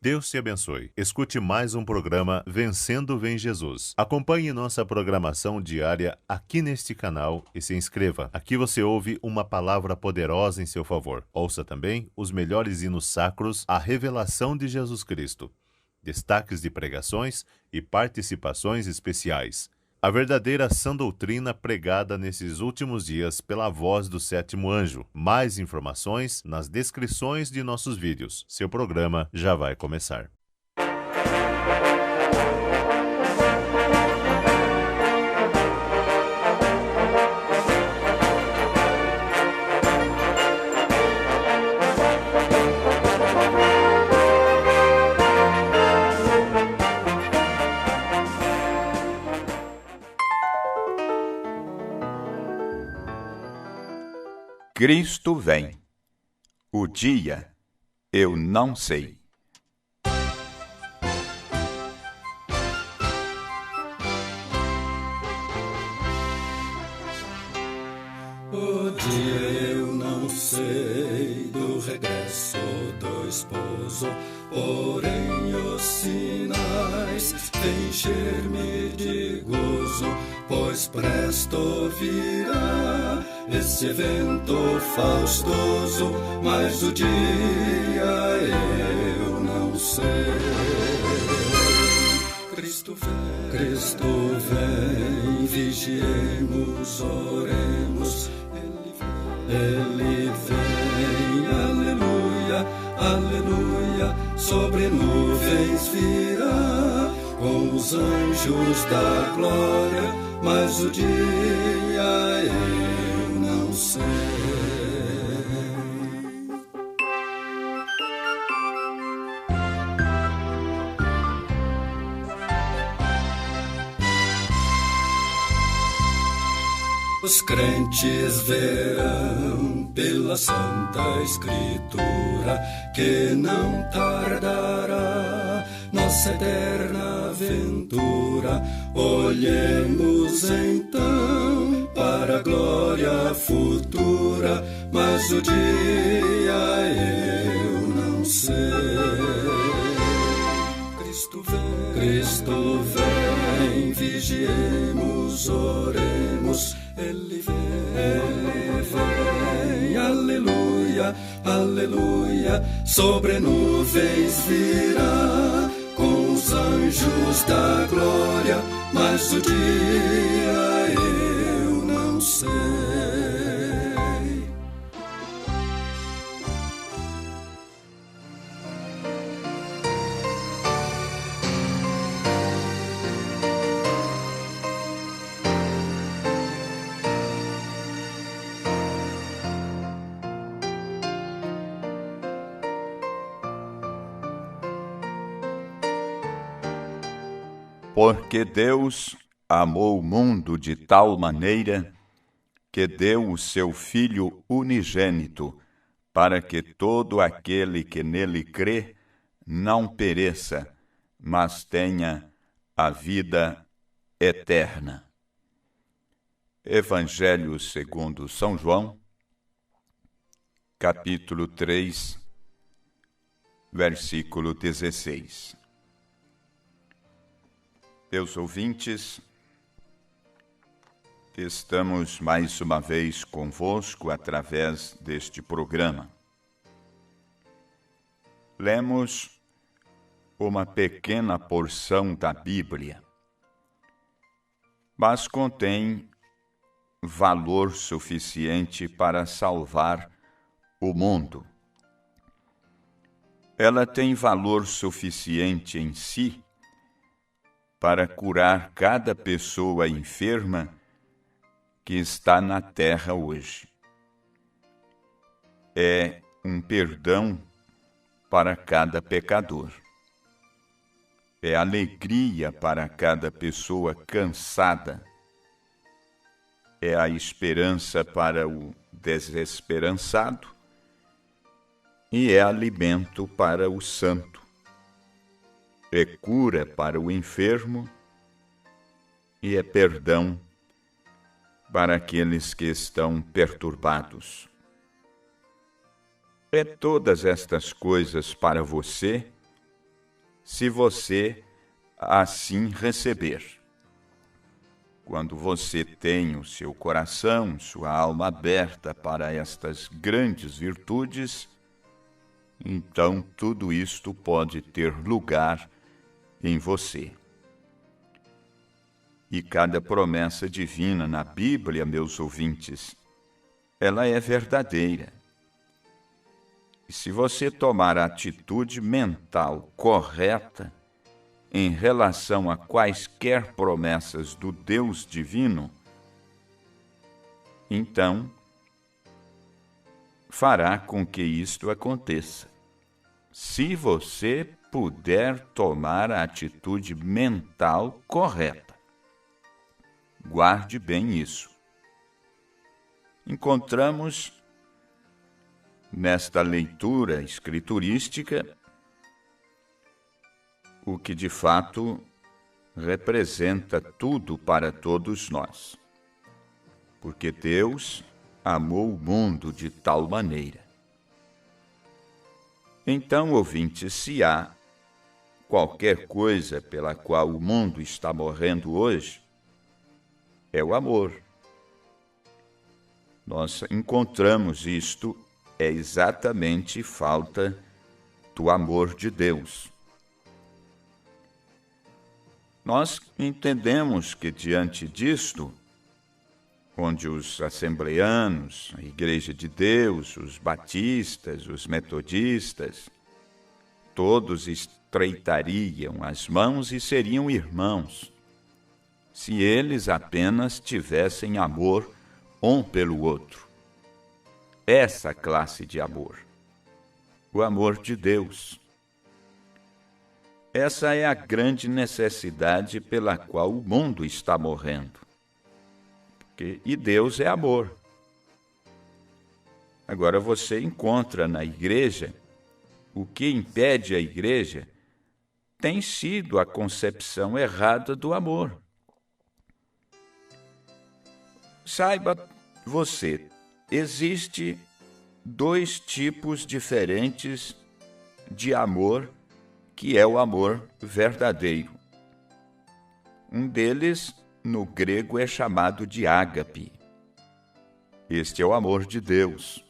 Deus te abençoe. Escute mais um programa Vencendo Vem Jesus. Acompanhe nossa programação diária aqui neste canal e se inscreva. Aqui você ouve uma palavra poderosa em seu favor. Ouça também os melhores hinos sacros, a revelação de Jesus Cristo, destaques de pregações e participações especiais. A verdadeira sã doutrina pregada nesses últimos dias pela voz do sétimo anjo. Mais informações nas descrições de nossos vídeos. Seu programa já vai começar. Cristo vem. O dia eu não sei. O dia eu não sei do regresso do esposo, porém os sinais vêm encher-me de gozo, pois presto virá esse evento faustoso, mas o dia eu não sei. Cristo vem, vigiemos, oremos, Ele vem, aleluia, aleluia, sobre nuvens virá, com os anjos da glória, mas o dia eu não sei. Os crentes verão pela Santa Escritura que não tardará nossa eterna aventura. Olhemos então para a glória futura, mas o dia eu não sei. Cristo vem, vigiemos, oremos, Ele vem, aleluia, aleluia, sobre nuvens virá, com os anjos da glória, mas o dia eu não sei. Porque Deus amou o mundo de tal maneira que deu o seu Filho unigênito, para que todo aquele que nele crê não pereça, mas tenha a vida eterna. Evangelho segundo São João, capítulo 3, versículo 16. Meus ouvintes, estamos mais uma vez convosco através deste programa. Lemos uma pequena porção da Bíblia, mas contém valor suficiente para salvar o mundo. Ela tem valor suficiente em si para curar cada pessoa enferma que está na terra hoje. É um perdão para cada pecador. É alegria para cada pessoa cansada. É a esperança para o desesperançado e é alimento para o santo. É cura para o enfermo e é perdão para aqueles que estão perturbados. É todas estas coisas para você se você assim receber. Quando você tem o seu coração, sua alma aberta para estas grandes virtudes, então tudo isto pode ter lugar em você. E cada promessa divina na Bíblia, meus ouvintes, ela é verdadeira. E se você tomar a atitude mental correta em relação a quaisquer promessas do Deus divino, então fará com que isto aconteça. Se você puder tomar a atitude mental correta. Guarde bem isso. Encontramos nesta leitura escriturística o que de fato representa tudo para todos nós. Porque Deus amou o mundo de tal maneira. Então, ouvintes, se há qualquer coisa pela qual o mundo está morrendo hoje, é o amor. Nós encontramos isto, é exatamente falta do amor de Deus. Nós entendemos que diante disto, onde os assembleanos, a Igreja de Deus, os batistas, os metodistas, todos estreitariam as mãos e seriam irmãos, se eles apenas tivessem amor um pelo outro. Essa classe de amor, o amor de Deus. Essa é a grande necessidade pela qual o mundo está morrendo. E Deus é amor. Agora você encontra na igreja, o que impede a igreja tem sido a concepção errada do amor. Saiba você, existe dois tipos diferentes de amor, que é o amor verdadeiro. Um deles, no grego, é chamado de ágape. Este é o amor de Deus.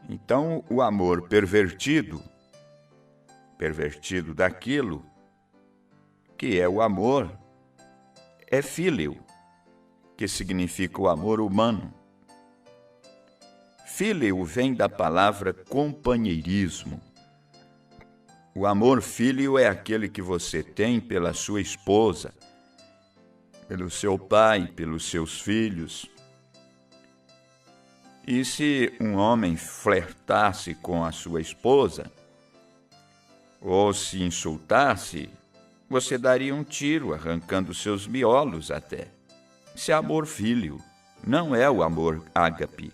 Então, o amor pervertido daquilo que é o amor, é fíleo, que significa o amor humano. Fíleo vem da palavra companheirismo. O amor fíleo é aquele que você tem pela sua esposa, pelo seu pai, pelos seus filhos. E se um homem flertasse com a sua esposa, ou se insultasse, você daria um tiro, arrancando seus miolos até. Isso é amor fíleo, não é o amor ágape,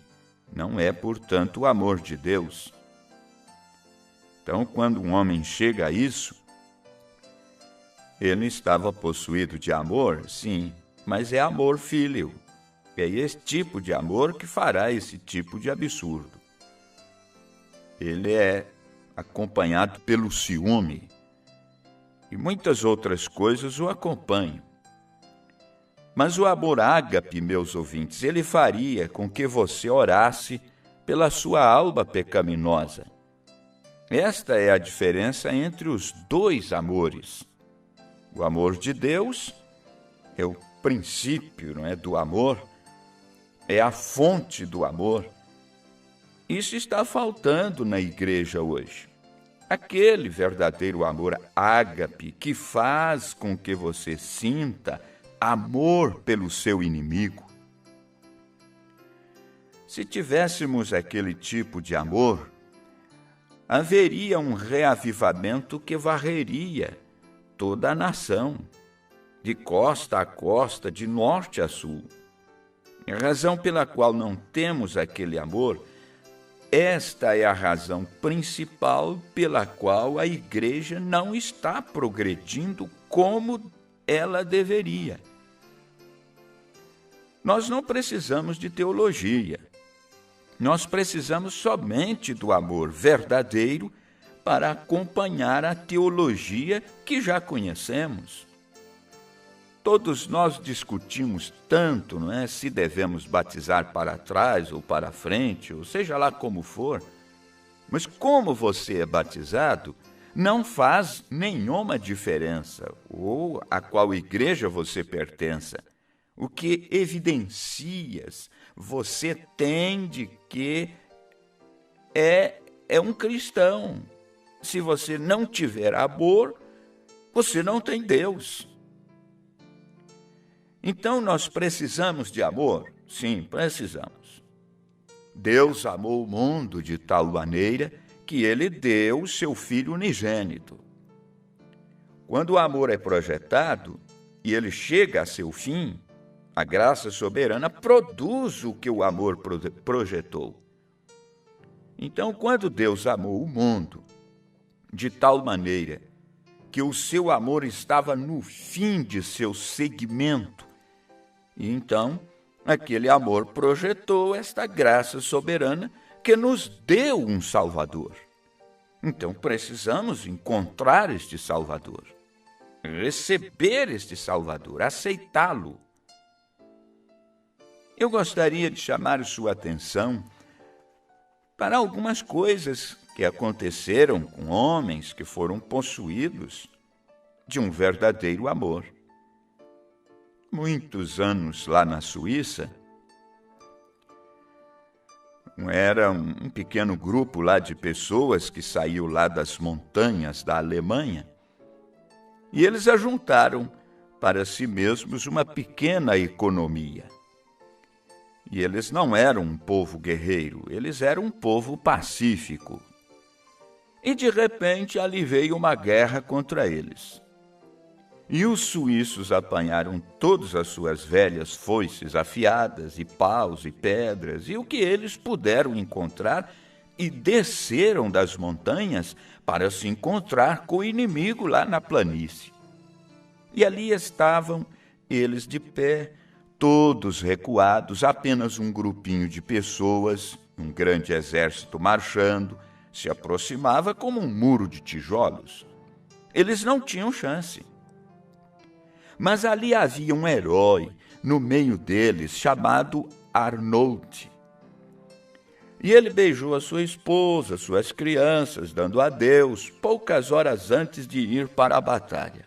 não é, portanto, o amor de Deus. Então, quando um homem chega a isso, ele estava possuído de amor, sim, mas é amor fíleo. É esse tipo de amor que fará esse tipo de absurdo. Ele é acompanhado pelo ciúme e muitas outras coisas o acompanham. Mas o amor ágape, meus ouvintes, ele faria com que você orasse pela sua alma pecaminosa. Esta é a diferença entre os dois amores. O amor de Deus é o princípio, não é, do amor, é a fonte do amor. Isso está faltando na igreja hoje. Aquele verdadeiro amor ágape que faz com que você sinta amor pelo seu inimigo. Se tivéssemos aquele tipo de amor, haveria um reavivamento que varreria toda a nação, de costa a costa, de norte a sul. A razão pela qual não temos aquele amor, esta é a razão principal pela qual a igreja não está progredindo como ela deveria. Nós não precisamos de teologia. Nós precisamos somente do amor verdadeiro para acompanhar a teologia que já conhecemos. Todos nós discutimos tanto, não é, se devemos batizar para trás ou para frente, ou seja lá como for. Mas como você é batizado, não faz nenhuma diferença, ou a qual igreja você pertença. O que evidencias você tem de que é um cristão. Se você não tiver amor, você não tem Deus. Então, nós precisamos de amor? Sim, precisamos. Deus amou o mundo de tal maneira que Ele deu o seu Filho unigênito. Quando o amor é projetado e ele chega a seu fim, a graça soberana produz o que o amor projetou. Então, quando Deus amou o mundo de tal maneira que o seu amor estava no fim de seu segmento, e então aquele amor projetou esta graça soberana que nos deu um Salvador. Então precisamos encontrar este Salvador, receber este Salvador, aceitá-lo. Eu gostaria de chamar sua atenção para algumas coisas que aconteceram com homens que foram possuídos de um verdadeiro amor. Muitos anos lá na Suíça, era um pequeno grupo lá de pessoas que saiu lá das montanhas da Alemanha e eles ajuntaram para si mesmos uma pequena economia. E eles não eram um povo guerreiro, eles eram um povo pacífico. E de repente ali veio uma guerra contra eles. E os suíços apanharam todas as suas velhas foices afiadas, e paus e pedras, e o que eles puderam encontrar, e desceram das montanhas para se encontrar com o inimigo lá na planície. E ali estavam eles de pé, todos recuados, apenas um grupinho de pessoas, um grande exército marchando, se aproximava como um muro de tijolos. Eles não tinham chance. Mas ali havia um herói no meio deles, chamado Arnold. E ele beijou a sua esposa, suas crianças, dando adeus, poucas horas antes de ir para a batalha.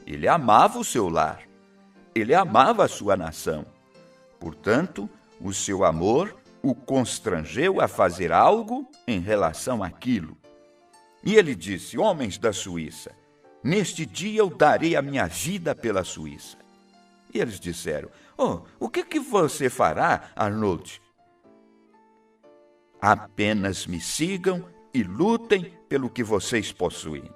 Ele amava o seu lar, ele amava a sua nação. Portanto, o seu amor o constrangeu a fazer algo em relação àquilo. E ele disse: homens da Suíça, neste dia eu darei a minha vida pela Suíça. E eles disseram: o que você fará, Arnold? Apenas me sigam e lutem pelo que vocês possuem.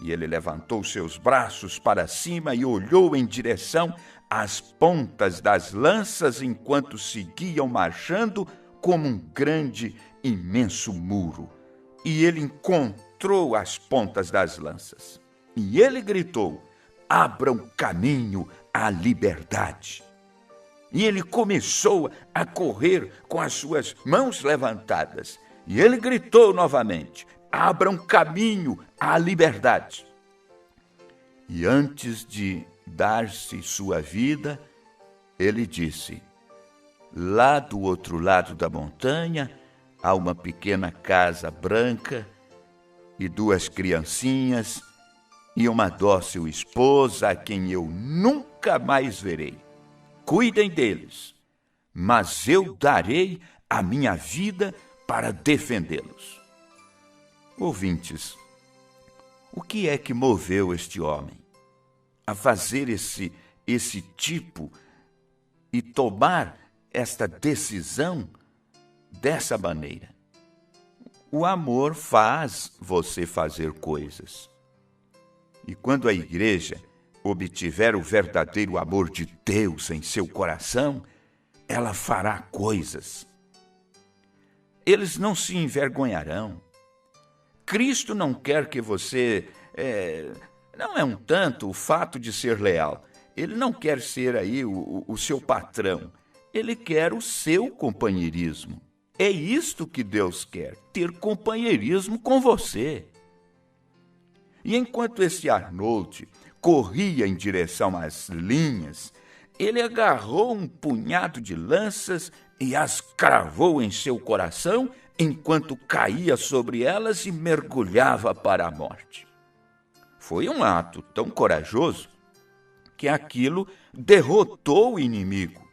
E ele levantou seus braços para cima e olhou em direção às pontas das lanças enquanto seguiam marchando como um grande, imenso muro. E ele encontrou as pontas das lanças. E ele gritou: abram caminho à liberdade. E ele começou a correr com as suas mãos levantadas. E ele gritou novamente: abram caminho à liberdade. E antes de dar-se sua vida, ele disse: lá do outro lado da montanha há uma pequena casa branca e 2 criancinhas e uma dócil esposa a quem eu nunca mais verei. Cuidem deles, mas eu darei a minha vida para defendê-los. Ouvintes, o que é que moveu este homem a fazer esse tipo e tomar esta decisão dessa maneira? O amor faz você fazer coisas. E quando a igreja obtiver o verdadeiro amor de Deus em seu coração, ela fará coisas. Eles não se envergonharão. Cristo não quer que você... não é um tanto o fato de ser leal. Ele não quer ser aí o seu patrão. Ele quer o seu companheirismo. É isto que Deus quer, ter companheirismo com você. E enquanto esse Arnold corria em direção às linhas, ele agarrou um punhado de lanças e as cravou em seu coração, enquanto caía sobre elas e mergulhava para a morte. Foi um ato tão corajoso que aquilo derrotou o inimigo.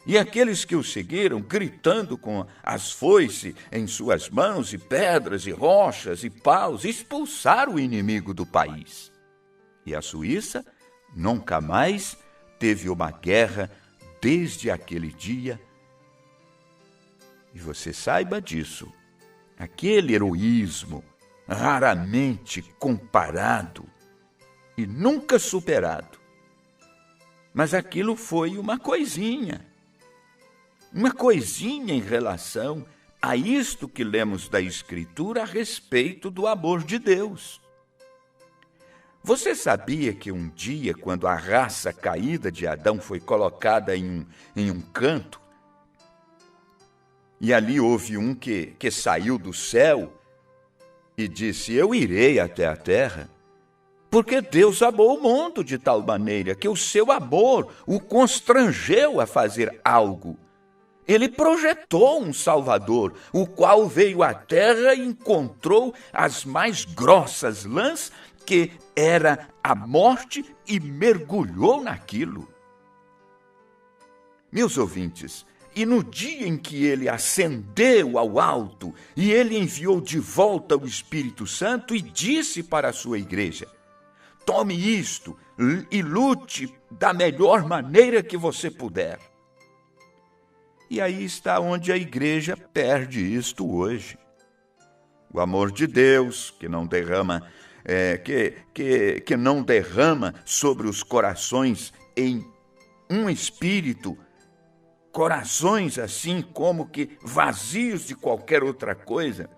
E aqueles que o seguiram, gritando com as foices em suas mãos, e pedras, e rochas, e paus, expulsaram o inimigo do país. E a Suíça nunca mais teve uma guerra desde aquele dia. E você saiba disso, aquele heroísmo raramente comparado e nunca superado. Mas aquilo foi uma coisinha em relação a isto que lemos da Escritura a respeito do amor de Deus. Você sabia que um dia, quando a raça caída de Adão foi colocada em um canto, e ali houve um que saiu do céu e disse: eu irei até a terra, porque Deus amou o mundo de tal maneira que o seu amor o constrangeu a fazer algo. Ele projetou um Salvador, o qual veio à terra e encontrou as mais grossas lãs, que era a morte, e mergulhou naquilo. Meus ouvintes, e no dia em que ele ascendeu ao alto, e ele enviou de volta o Espírito Santo e disse para a sua igreja: tome isto e lute da melhor maneira que você puder. E aí está onde a igreja perde isto hoje. O amor de Deus, que não derrama, que não derrama sobre os corações em um espírito, corações assim como que vazios de qualquer outra coisa,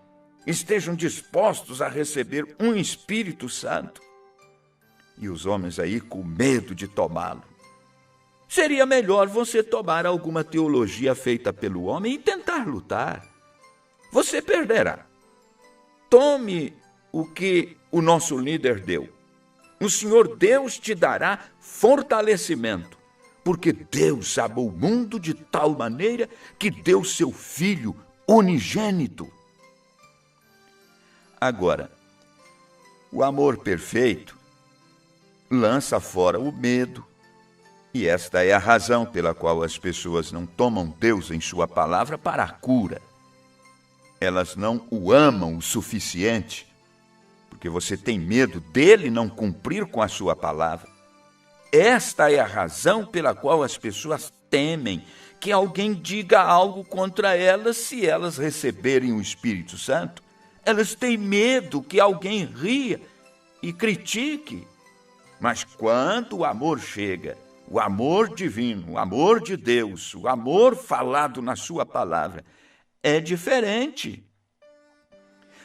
estejam dispostos a receber um Espírito Santo. E os homens aí com medo de tomá-lo. Seria melhor você tomar alguma teologia feita pelo homem e tentar lutar. Você perderá. Tome o que o nosso líder deu. O Senhor Deus te dará fortalecimento, porque Deus amou o mundo de tal maneira que deu seu Filho unigênito. Agora, o amor perfeito lança fora o medo, e esta é a razão pela qual as pessoas não tomam Deus em sua palavra para a cura. Elas não o amam o suficiente, porque você tem medo dele não cumprir com a sua palavra. Esta é a razão pela qual as pessoas temem que alguém diga algo contra elas se elas receberem o Espírito Santo. Elas têm medo que alguém ria e critique. Mas quando o amor chega, o amor divino, o amor de Deus, o amor falado na sua palavra, é diferente.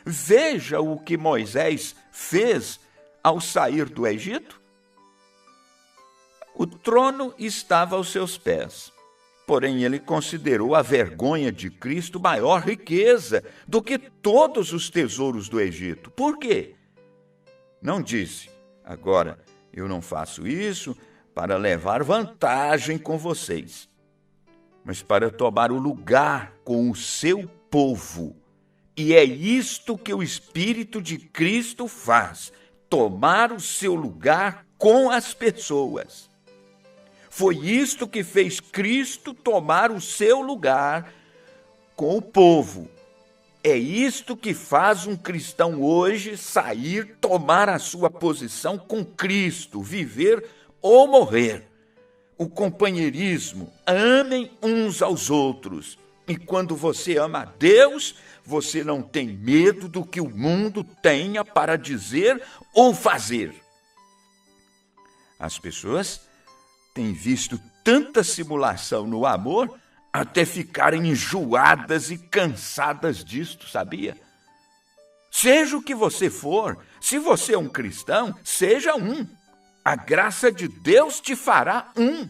Veja o que Moisés fez ao sair do Egito. O trono estava aos seus pés, porém ele considerou a vergonha de Cristo maior riqueza do que todos os tesouros do Egito. Por quê? Não disse: agora eu não faço isso para levar vantagem com vocês, mas para tomar o lugar com o seu povo. E é isto que o Espírito de Cristo faz, tomar o seu lugar com as pessoas. Foi isto que fez Cristo tomar o seu lugar com o povo. É isto que faz um cristão hoje sair, tomar a sua posição com Cristo, viver ou morrer. O companheirismo, amem uns aos outros. E quando você ama a Deus, você não tem medo do que o mundo tenha para dizer ou fazer. As pessoas têm visto tanta simulação no amor até ficarem enjoadas e cansadas disto, sabia? Seja o que você for, se você é um cristão, seja um. A graça de Deus te fará um.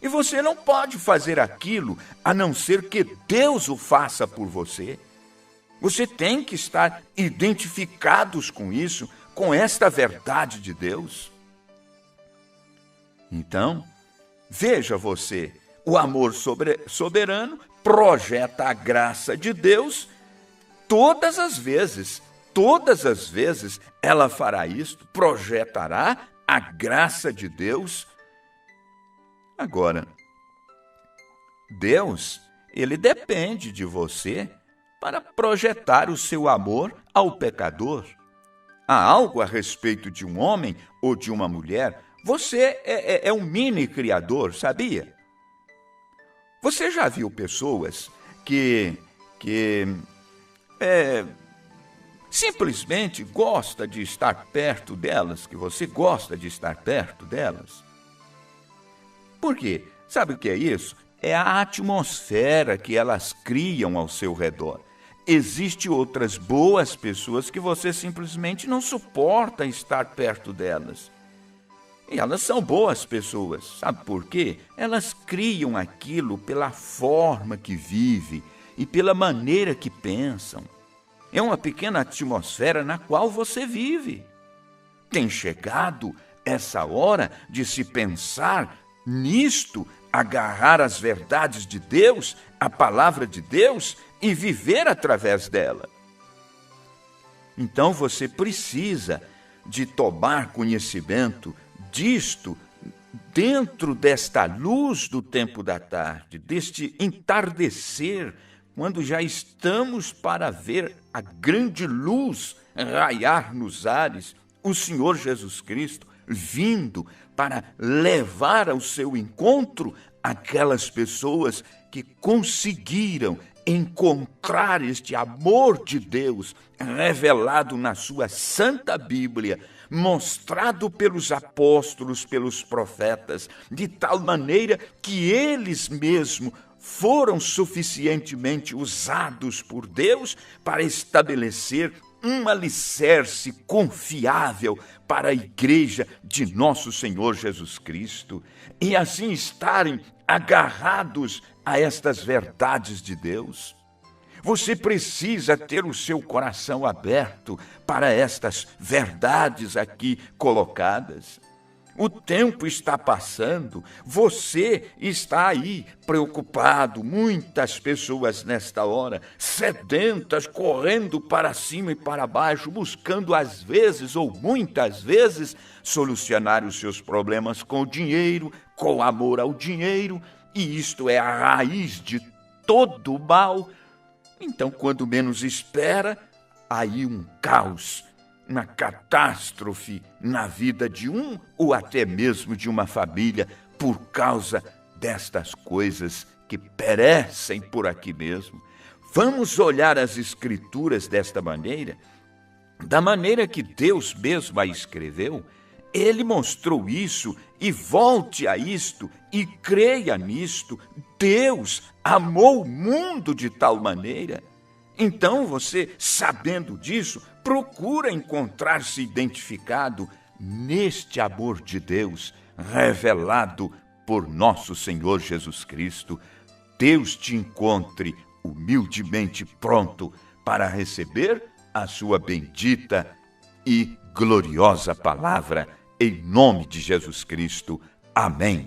E você não pode fazer aquilo a não ser que Deus o faça por você. Você tem que estar identificados com isso, com esta verdade de Deus? Então, veja você, o amor soberano projeta a graça de Deus todas as vezes ela fará isto, projetará a graça de Deus. Agora, Deus, ele depende de você para projetar o seu amor ao pecador. Há algo a respeito de um homem ou de uma mulher? Você é um mini criador, sabia? Você já viu pessoas que simplesmente gosta de estar perto delas, que você gosta de estar perto delas? Por quê? Sabe o que é isso? É a atmosfera que elas criam ao seu redor. Existem outras boas pessoas que você simplesmente não suporta estar perto delas. E elas são boas pessoas. Sabe por quê? Elas criam aquilo pela forma que vive e pela maneira que pensam. É uma pequena atmosfera na qual você vive. Tem chegado essa hora de se pensar nisto, agarrar as verdades de Deus, a palavra de Deus e viver através dela. Então você precisa de tomar conhecimento disto dentro desta luz do tempo da tarde, deste entardecer, quando já estamos para ver a grande luz raiar nos ares, o Senhor Jesus Cristo vindo para levar ao seu encontro aquelas pessoas que conseguiram encontrar este amor de Deus revelado na sua Santa Bíblia, mostrado pelos apóstolos, pelos profetas, de tal maneira que eles mesmos foram suficientemente usados por Deus para estabelecer um alicerce confiável para a igreja de nosso Senhor Jesus Cristo, e assim estarem agarrados a estas verdades de Deus. Você precisa ter o seu coração aberto para estas verdades aqui colocadas. O tempo está passando, você está aí preocupado, muitas pessoas nesta hora, sedentas, correndo para cima e para baixo, buscando às vezes ou muitas vezes solucionar os seus problemas com o dinheiro, com amor ao dinheiro, e isto é a raiz de todo o mal. Então, quando menos espera, aí um caos, uma catástrofe na vida de um ou até mesmo de uma família por causa destas coisas que perecem por aqui mesmo. Vamos olhar as Escrituras desta maneira, da maneira que Deus mesmo a escreveu. Ele mostrou isso e volte a isto e creia nisto. Deus amou o mundo de tal maneira. Então você, sabendo disso, procura encontrar-se identificado neste amor de Deus revelado por nosso Senhor Jesus Cristo. Deus te encontre humildemente pronto para receber a sua bendita e gloriosa palavra, em nome de Jesus Cristo. Amém.